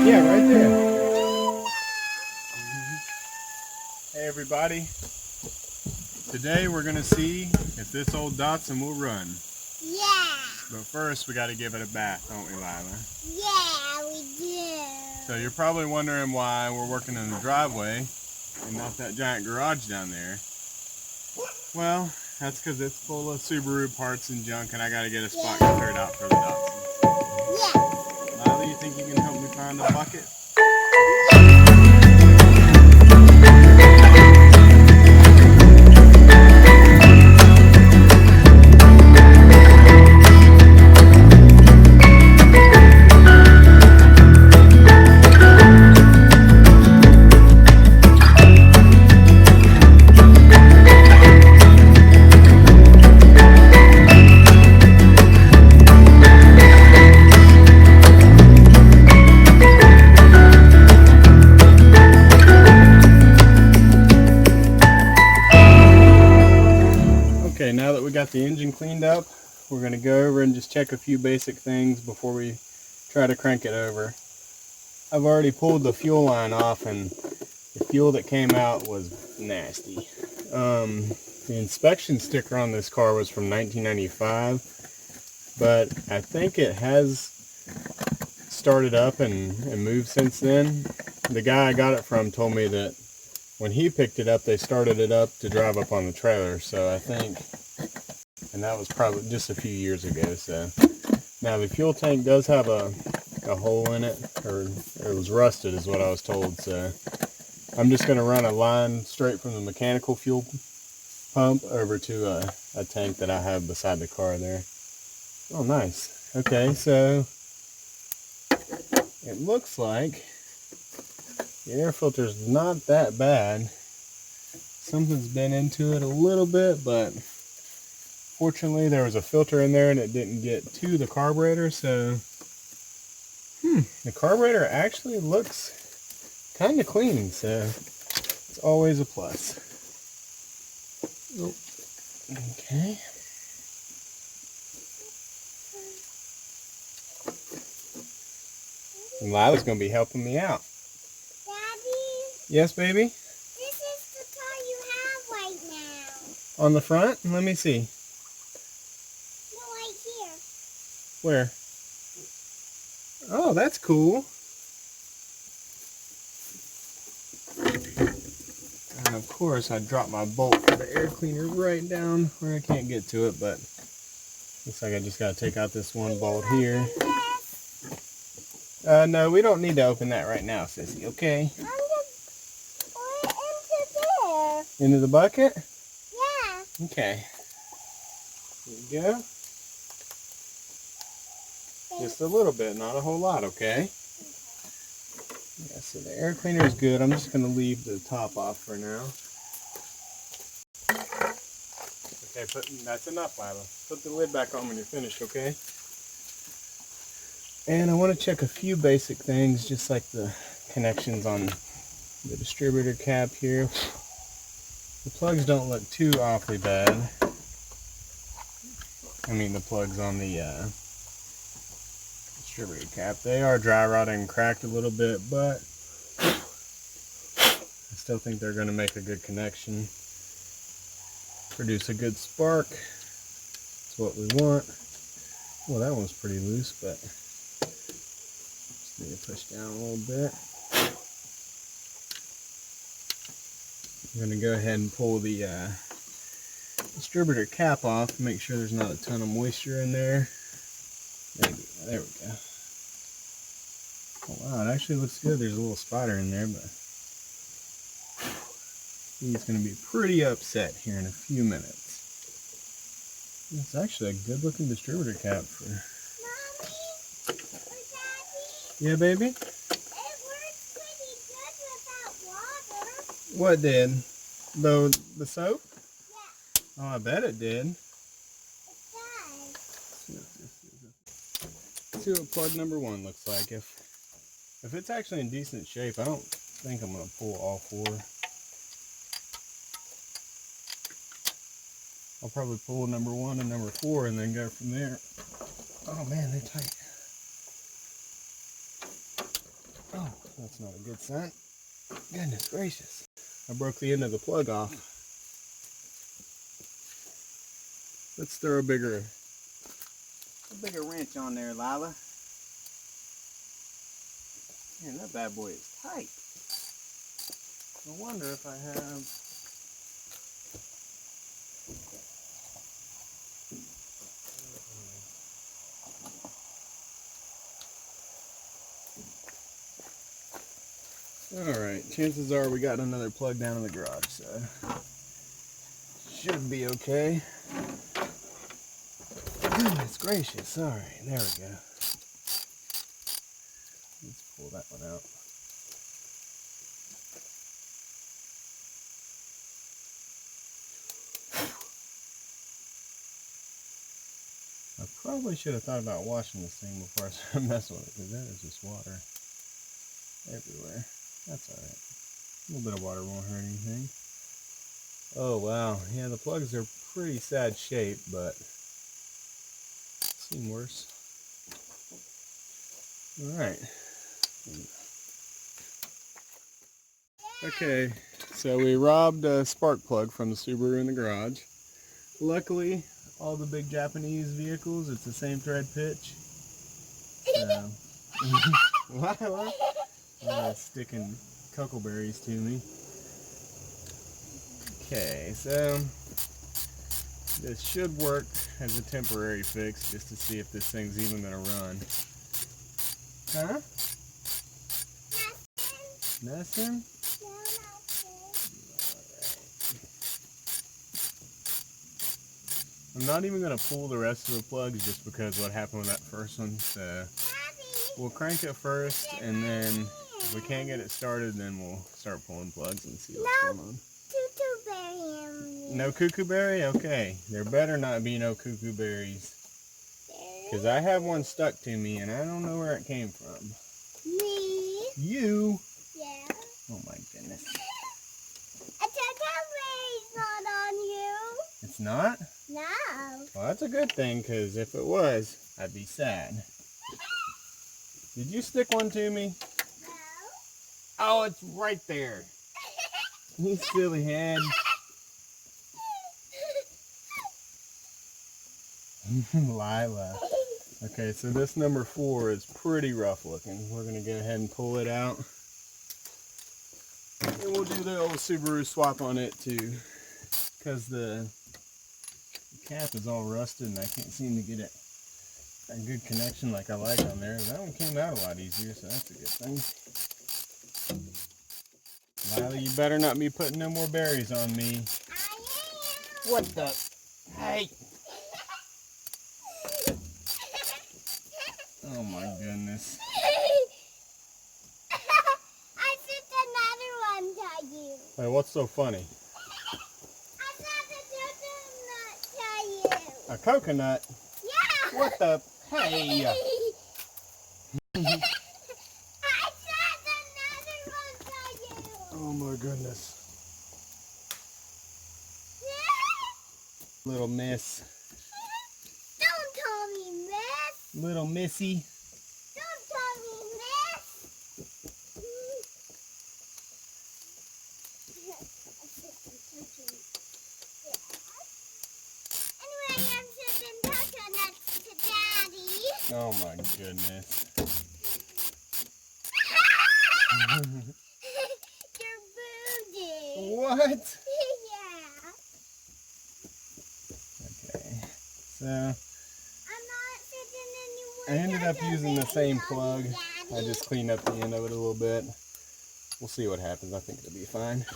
Yeah, right there. Hey everybody. Today we're going to see if this old Datsun will run. Yeah. But first we got to give it a bath, don't we, Lila? Yeah, we do. So you're probably wondering why we're working in the driveway and not that giant garage down there. Well, that's because it's full of Subaru parts and junk, and I got to get a spot cleared out for the Datsun. Yeah. Lila, you think you can help me find a bucket? Okay, now that we got the engine cleaned up, we're going to go over and just check a few basic things before we try to crank it over. I've already pulled the fuel line off, and the fuel that came out was nasty. The inspection sticker on this car was from 1995, but I think it has started up and moved since then. The guy I got it from told me that when he picked it up, they started it up to drive up on the trailer, so I think, and that was probably just a few years ago. So now the fuel tank does have a hole in it, or it was rusted is what I was told, so I'm just going to run a line straight from the mechanical fuel pump over to a tank that I have beside the car there. Oh, nice. Okay, so it looks like the air filter's not that bad. Something's been into it a little bit, but fortunately there was a filter in there and it didn't get to the carburetor, so the carburetor actually looks kind of clean, so it's always a plus. Oh, okay. And Lila's going to be helping me out. Yes, baby? This is the car you have right now. On the front? Let me see. No, right here. Where? Oh, that's cool. And of course, I dropped my bolt for the air cleaner right down where I can't get to it, but looks like I just got to take out this one bolt here. No, we don't need to open that right now, Sissy, okay? Into the bucket? Yeah. Okay. Here we go. Just a little bit, not a whole lot, okay? Yeah, so the air cleaner is good. I'm just going to leave the top off for now. Okay, that's enough, Lila. Put the lid back on when you're finished, okay? And I want to check a few basic things, just like the connections on the distributor cap here. The plugs don't look too awfully bad. I mean the plugs on the distributor cap. They are dry rotting and cracked a little bit, but I still think they're going to make a good connection. Produce a good spark. That's what we want. Well, that one's pretty loose, but just need to push down a little bit. I'm going to go ahead and pull the distributor cap off, make sure there's not a ton of moisture in there. Maybe. There we go. Oh wow, it actually looks good. There's a little spider in there, but he's going to be pretty upset here in a few minutes. It's actually a good looking distributor cap for... Mommy? Or Daddy? Yeah, baby? It works pretty good without water. What did? The soap? Yeah. Oh, I bet it did. It does. Let's see what plug number 1 looks like. If it's actually in decent shape, I don't think I'm going to pull all 4. I'll probably pull number 1 and number 4 and then go from there. Oh man, they're tight. Oh That's not a good sign. Goodness gracious. I broke the end of the plug off. Let's throw a bigger wrench on there, Lila. Man, that bad boy is tight. I wonder if I have... Alright, chances are we got another plug down in the garage, so should be okay. Goodness gracious, alright, there we go. Let's pull that one out. I probably should have thought about washing this thing before I started messing with it, because that is just water everywhere. That's alright. A little bit of water won't hurt anything. Oh wow, yeah, the plugs are pretty sad shape, but seem worse. Alright. Okay, so we robbed a spark plug from the Subaru in the garage. Luckily, all the big Japanese vehicles, it's the same thread pitch. So, what? Sticking cockleberries to me. Okay, so this should work as a temporary fix just to see if this thing's even gonna run. Huh? Nothing? No, I'm not even gonna pull the rest of the plugs just because what happened with that first one. So we'll crank it first, and then if we can't get it started, then we'll start pulling plugs and see what's going on. No cuckoo berry? Okay. There better not be no cuckoo berries. Because I have one stuck to me and I don't know where it came from. Me? You? Yeah. Oh my goodness. A cuckoo berry's not on you. It's not? No. Well, that's a good thing, because if it was, I'd be sad. Did you stick one to me? No. Oh, it's right there. You silly head. Lila. Okay, so this number 4 is pretty rough looking. We're going to go ahead and pull it out. And we'll do the old Subaru swap on it too. Because the cap is all rusted and I can't seem to get it a good connection like I like on there. That one came out a lot easier, so that's a good thing. Lila, you better not be putting no more berries on me. I am. What the? Hey! Oh my goodness. I sent another one to you. Hey, what's so funny? I sent a coconut to you. A coconut? Yeah. What the? Hey! I sent another one to you. Oh my goodness. Little miss. Don't call me miss. Little missy. Don't call me miss. Anyway, I'm sipping coconuts to Daddy. Oh my goodness. You're bougie. What? Yeah. Okay. So I'm not sipping anymore. I ended up using the same plug. Daddy. I just cleaned up the end of it a little bit. We'll see what happens. I think it'll be fine.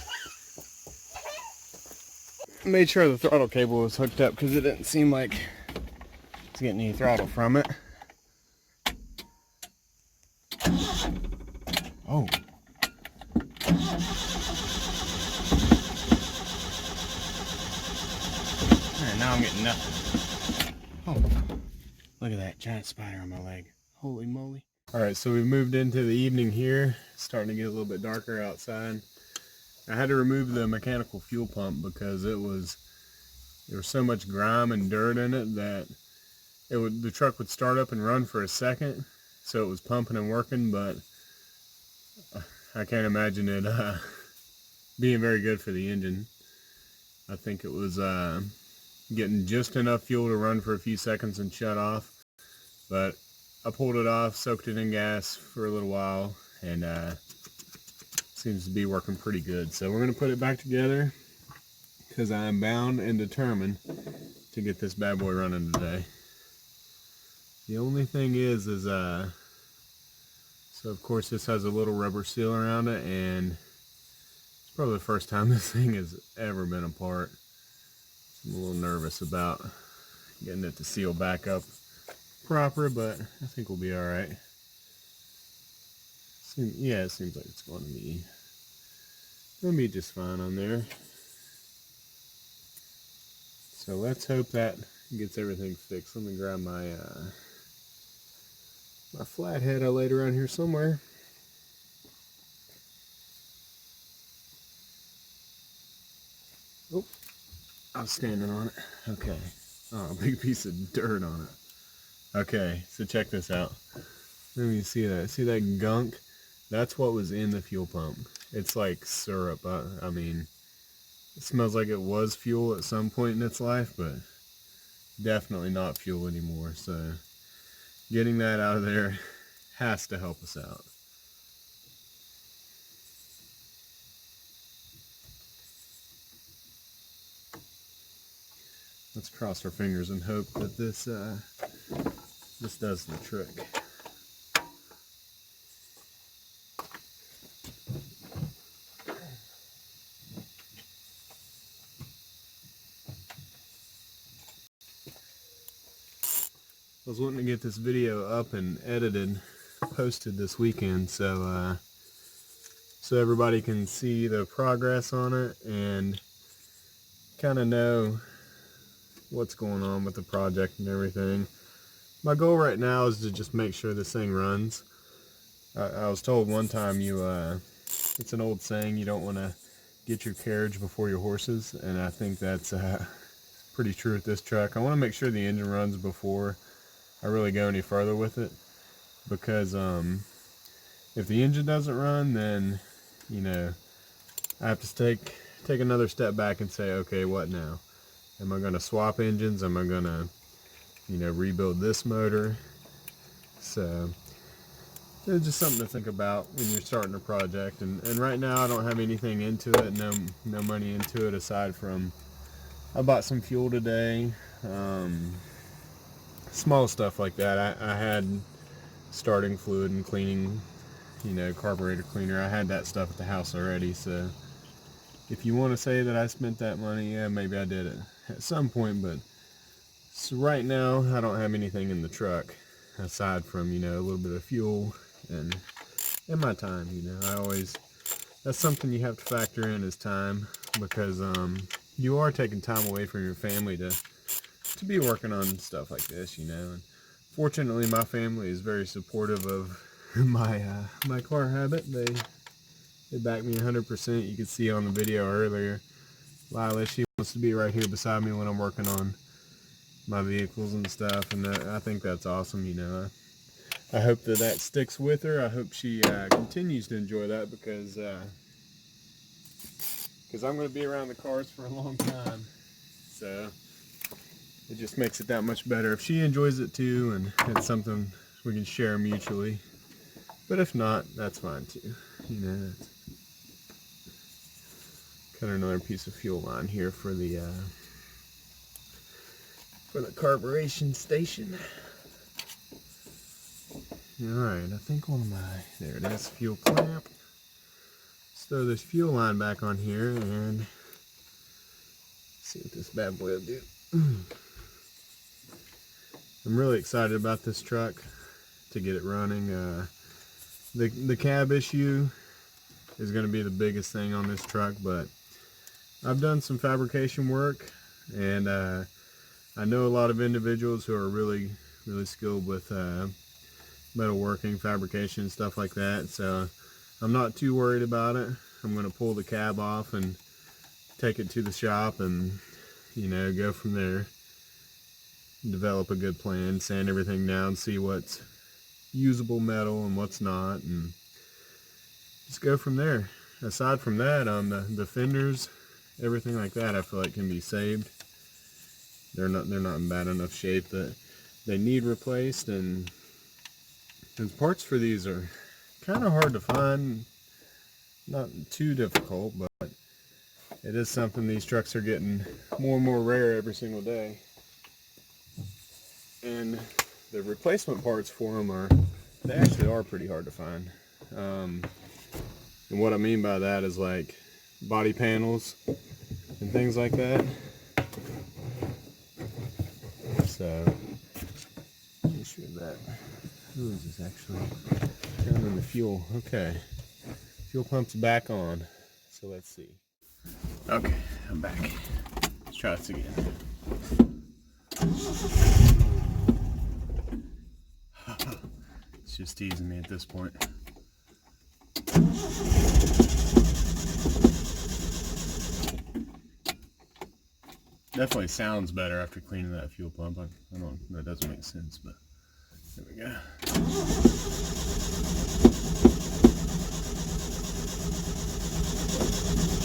I made sure the throttle cable was hooked up because it didn't seem like it's getting any throttle from it. Oh. Man, now I'm getting nothing. Oh, look at that giant spider on my leg. Holy moly. Alright, so we moved into the evening here. It's starting to get a little bit darker outside. I had to remove the mechanical fuel pump because there was so much grime and dirt in it that the truck would start up and run for a second. So it was pumping and working, but I can't imagine it being very good for the engine. I think it was getting just enough fuel to run for a few seconds and shut off, but I pulled it off, soaked it in gas for a little while, and seems to be working pretty good. So we're going to put it back together because I am bound and determined to get this bad boy running today. The only thing is so of course this has a little rubber seal around it, and it's probably the first time this thing has ever been apart. I'm a little nervous about getting it to seal back up proper, but I think we'll be alright. Yeah, it seems like it's going to be just fine on there. So let's hope that gets everything fixed. Let me grab my my flathead I laid around here somewhere. Oh, I was standing on it. Okay. Oh, a big piece of dirt on it. Okay, so check this out. Let me see that. See that gunk? That's what was in the fuel pump. It's like syrup. I mean, it smells like it was fuel at some point in its life, but definitely not fuel anymore. So getting that out of there has to help us out. Let's cross our fingers and hope that this does the trick. I was wanting to get this video up and edited, posted this weekend, so everybody can see the progress on it and kind of know what's going on with the project and everything. My goal right now is to just make sure this thing runs. I was told one time it's an old saying, you don't want to get your carriage before your horses, and I think that's pretty true with this truck. I want to make sure the engine runs before I really go any further with it, because if the engine doesn't run, then I have to take another step back and say, okay, what now? Am I going to swap engines? Am I going to rebuild this motor? So it's just something to think about when you're starting a project. And right now I don't have anything into it, no money into it, aside from I bought some fuel today, small stuff like that. I had starting fluid and cleaning, carburetor cleaner. I had that stuff at the house already. So if you want to say that I spent that money, yeah, maybe I did it at some point, but so right now I don't have anything in the truck aside from a little bit of fuel and my time. That's something you have to factor in, is time, because you are taking time away from your family to be working on stuff like this, and fortunately my family is very supportive of my my car habit. They back me 100%. You can see on the video earlier, Lila, she wants to be right here beside me when I'm working on my vehicles and stuff, and I think that's awesome. I hope that sticks with her. I hope she continues to enjoy that, because I'm going to be around the cars for a long time, so it just makes it that much better if she enjoys it too, and it's something we can share mutually. But if not, that's fine too. Cut another piece of fuel line here for the carburation station. Alright, I think there it is, fuel clamp. Let's throw this fuel line back on here and see what this bad boy will do. I'm really excited about this truck to get it running. The cab issue is going to be the biggest thing on this truck, but I've done some fabrication work, and I know a lot of individuals who are really skilled with metalworking, fabrication, stuff like that, so I'm not too worried about it. I'm going to pull the cab off and take it to the shop and go from there, develop a good plan, sand everything down, see what's usable metal and what's not, and just go from there. Aside from that, the fenders, everything like that, I feel like can be saved. They're not in bad enough shape that they need replaced, and parts for these are kind of hard to find. Not too difficult, but it is something these trucks are getting more and more rare every single day. And the replacement parts for them they actually are pretty hard to find. And what I mean by that is like body panels and things like that. So, make sure that, who is this actually? Down in the fuel. Okay. Fuel pump's back on. So let's see. Okay, I'm back. Let's try this again. It's just teasing me at this point. Definitely sounds better after cleaning that fuel pump. I don't, that doesn't make sense, but there we go.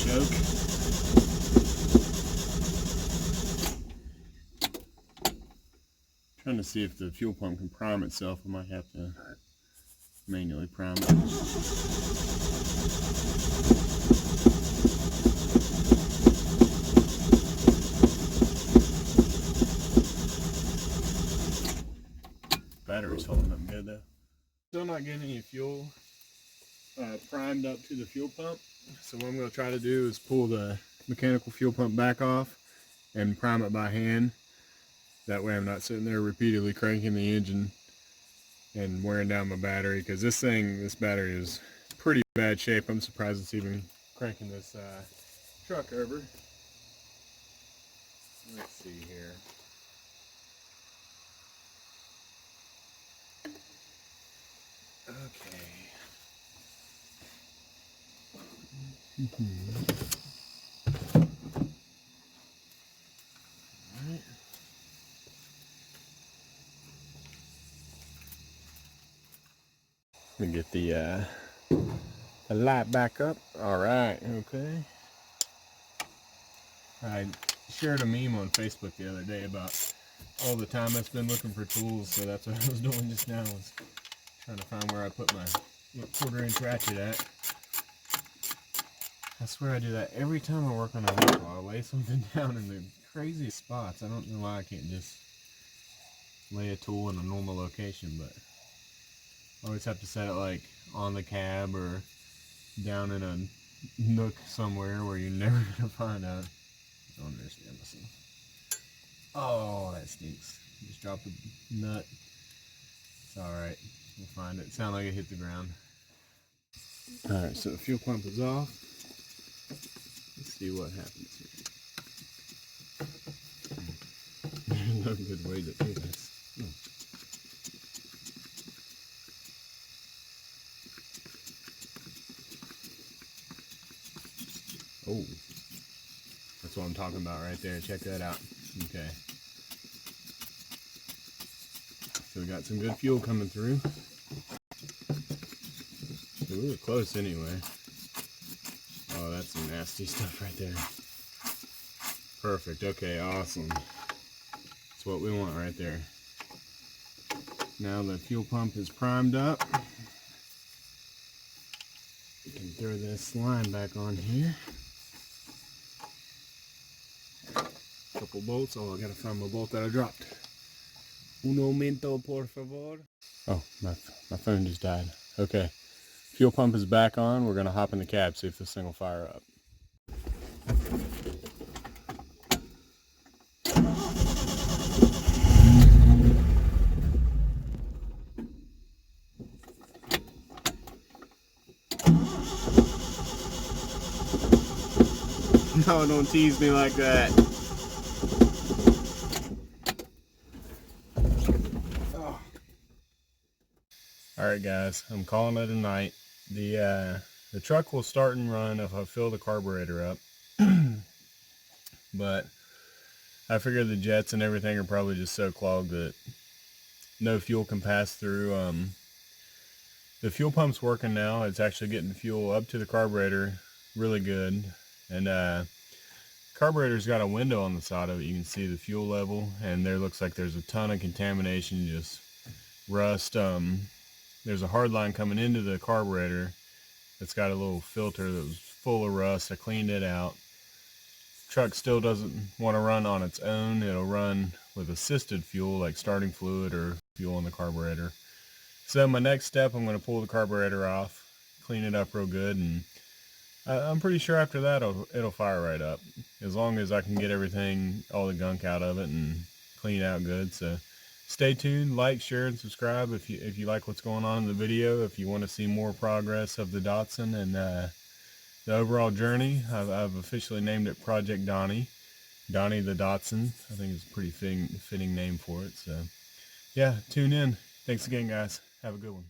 Choke. Trying to see if the fuel pump can prime itself. I might have to manually prime it. Battery's holding up good though. Still not getting any fuel primed up to the fuel pump. So what I'm going to try to do is pull the mechanical fuel pump back off and prime it by hand. That way I'm not sitting there repeatedly cranking the engine and wearing down my battery, because this battery is pretty bad shape. I'm surprised it's even cranking this truck over. Let's see here. Okay. Alright. Let me get the light back up. Alright, okay. I shared a meme on Facebook the other day about all the time I spend looking for tools, so that's what I was doing just now, was trying to find where I put my 1/4-inch ratchet at. I swear I do that every time I work on a vehicle. I lay something down in the craziest spots. I don't know why I can't just lay a tool in a normal location, but I always have to set it like on the cab or down in a nook somewhere where you're never gonna find out. I don't understand myself. Oh, that stinks. Just dropped the nut. It's alright. We'll find it. It sounded like it hit the ground. Alright, so the fuel pump is off. Let's see what happens here. There's no good way to do this. Oh, that's what I'm talking about right there. Check that out. Okay. So we got some good fuel coming through. So we were close anyway. Oh, that's some nasty stuff right there. Perfect. Okay, awesome. That's what we want right there. Now the fuel pump is primed up. We can throw this line back on here. Couple bolts. Oh, I gotta find my bolt that I dropped. Un momento, por favor. Oh, my phone just died. Okay. Fuel pump is back on. We're gonna hop in the cab, see if this thing will fire up. No, don't tease me like that. Oh. Alright guys, I'm calling it a night. The truck will start and run if I fill the carburetor up. But I figure the jets and everything are probably just so clogged that no fuel can pass through. The fuel pump's working now. It's actually getting fuel up to the carburetor really good. And carburetor's got a window on the side of it. You can see the fuel level, and there looks like there's a ton of contamination, just rust. There's a hard line coming into the carburetor that's got a little filter that was full of rust. I cleaned it out. Truck still doesn't want to run on its own. It'll run with assisted fuel like starting fluid or fuel in the carburetor. So my next step, I'm going to pull the carburetor off, clean it up real good, and I'm pretty sure after that it'll fire right up, as long as I can get everything, all the gunk out of it, and clean it out good. So stay tuned, like, share, and subscribe if you like what's going on in the video. If you want to see more progress of the Datsun and the overall journey, I've officially named it Project Donnie. Donnie the Datsun. I think it's a pretty fitting name for it. So yeah, tune in. Thanks again, guys. Have a good one.